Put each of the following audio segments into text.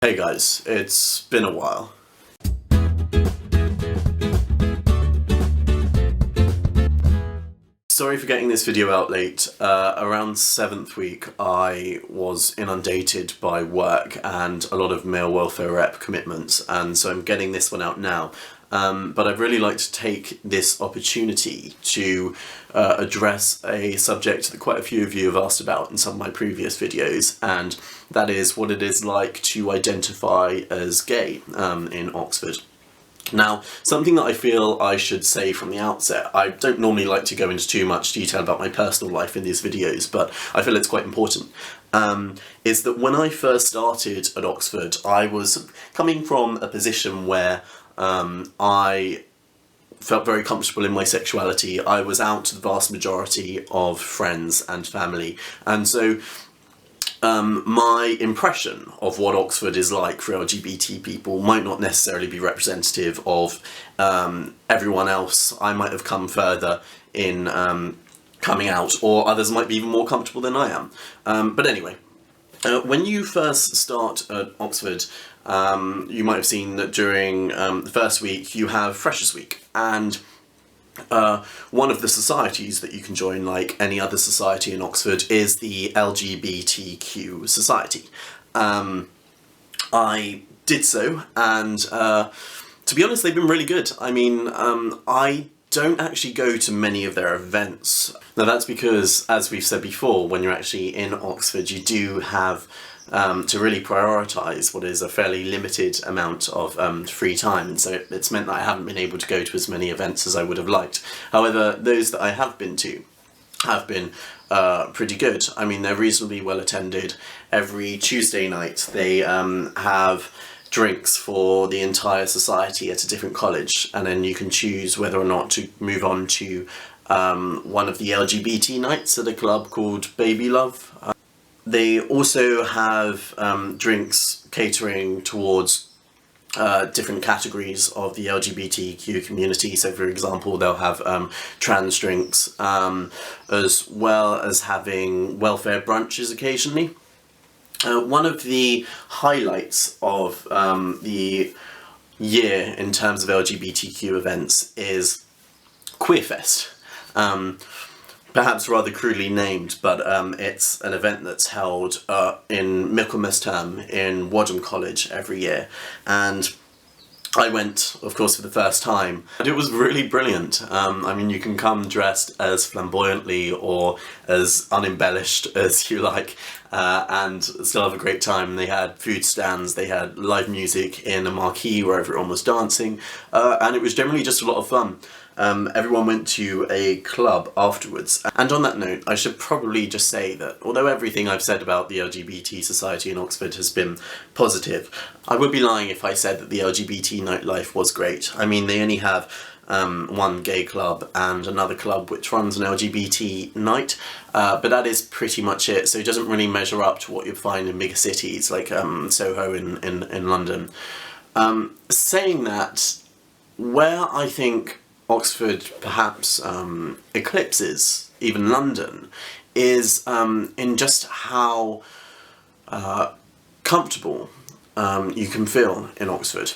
Hey guys, it's been a while. Sorry for getting this video out late. Around 7th week I was inundated by work and a lot of male welfare rep commitments, and so I'm getting this one out now. But I'd really like to take this opportunity to address a subject that quite a few of you have asked about in some of my previous videos, and that is what it is like to identify as gay in Oxford. Now, something that I feel I should say from the outset, I don't normally like to go into too much detail about my personal life in these videos, but I feel it's quite important, is that when I first started at Oxford, I was coming from a position where I felt very comfortable in my sexuality. I was out to the vast majority of friends and family, and so my impression of what Oxford is like for LGBT people might not necessarily be representative of everyone else. I might have come further in coming out, or others might be even more comfortable than I am. But anyway, when you first start at Oxford, you might have seen that during the first week you have Freshers Week, and one of the societies that you can join, like any other society in Oxford, is the LGBTQ society. I did so, and to be honest, they've been really good. I mean, I don't actually go to many of their events. Now that's because, as we've said before, when you're actually in Oxford, you do have to really prioritise what is a fairly limited amount of free time, and so it's meant that I haven't been able to go to as many events as I would have liked. However, those that I have been to have been pretty good. I mean, they're reasonably well attended. Every Tuesday night they have drinks for the entire society at a different college, and then you can choose whether or not to move on to one of the LGBT nights at a club called Baby Love. They also have drinks catering towards different categories of the LGBTQ community. So for example, they'll have trans drinks, as well as having welfare brunches occasionally. One of the highlights of the year in terms of LGBTQ events is Queerfest. Perhaps rather crudely named, but it's an event that's held in Michaelmas term in Wadham College every year, and I went, of course, for the first time, and it was really brilliant. I mean, you can come dressed as flamboyantly or as unembellished as you like, and still have a great time. They had food stands, they had live music in a marquee where everyone was dancing, and it was generally just a lot of fun. Everyone went to a club afterwards. And on that note, I should probably just say that although everything I've said about the LGBT society in Oxford has been positive, I would be lying if I said that the LGBT nightlife was great. I mean, they only have one gay club and another club which runs an LGBT night, but that is pretty much it. So it doesn't really measure up to what you'd find in bigger cities like Soho in London. Saying that, where I think Oxford perhaps eclipses even London is in just how comfortable you can feel in Oxford.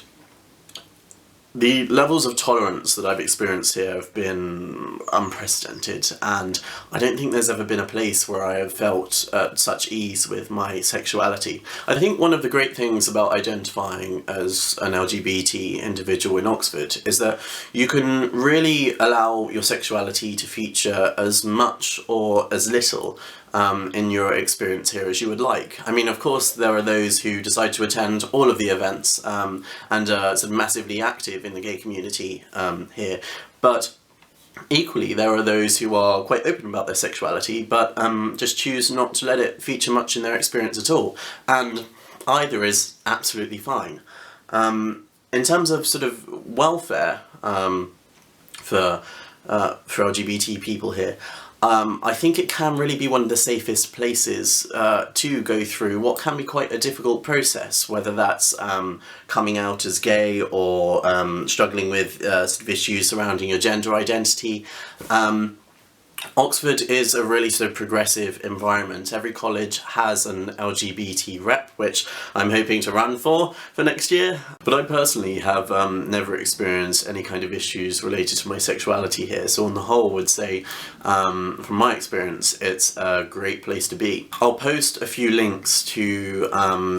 The levels of tolerance that I've experienced here have been unprecedented, and I don't think there's ever been a place where I have felt at such ease with my sexuality. I think one of the great things about identifying as an LGBT individual in Oxford is that you can really allow your sexuality to feature as much or as little in your experience here as you would like. I mean, of course, there are those who decide to attend all of the events and are sort of massively active in the gay community here, but equally there are those who are quite open about their sexuality but just choose not to let it feature much in their experience at all, and either is absolutely fine. In terms of sort of welfare for LGBT people here, I think it can really be one of the safest places to go through what can be quite a difficult process, whether that's coming out as gay or struggling with sort of issues surrounding your gender identity, Oxford is a really sort of progressive environment. Every college has an LGBT rep, which I'm hoping to run for next year. But I personally have never experienced any kind of issues related to my sexuality here. So on the whole, would say, from my experience, it's a great place to be. I'll post a few links to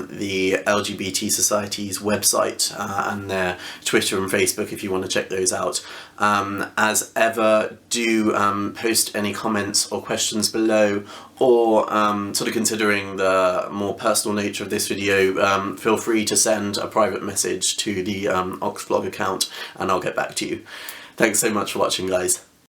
the LGBT Society's website and their Twitter and Facebook if you want to check those out. As ever, do post any comments or questions below, or sort of considering the more personal nature of this video, feel free to send a private message to the Oxvlog account and I'll get back to you. Thanks so much for watching, guys.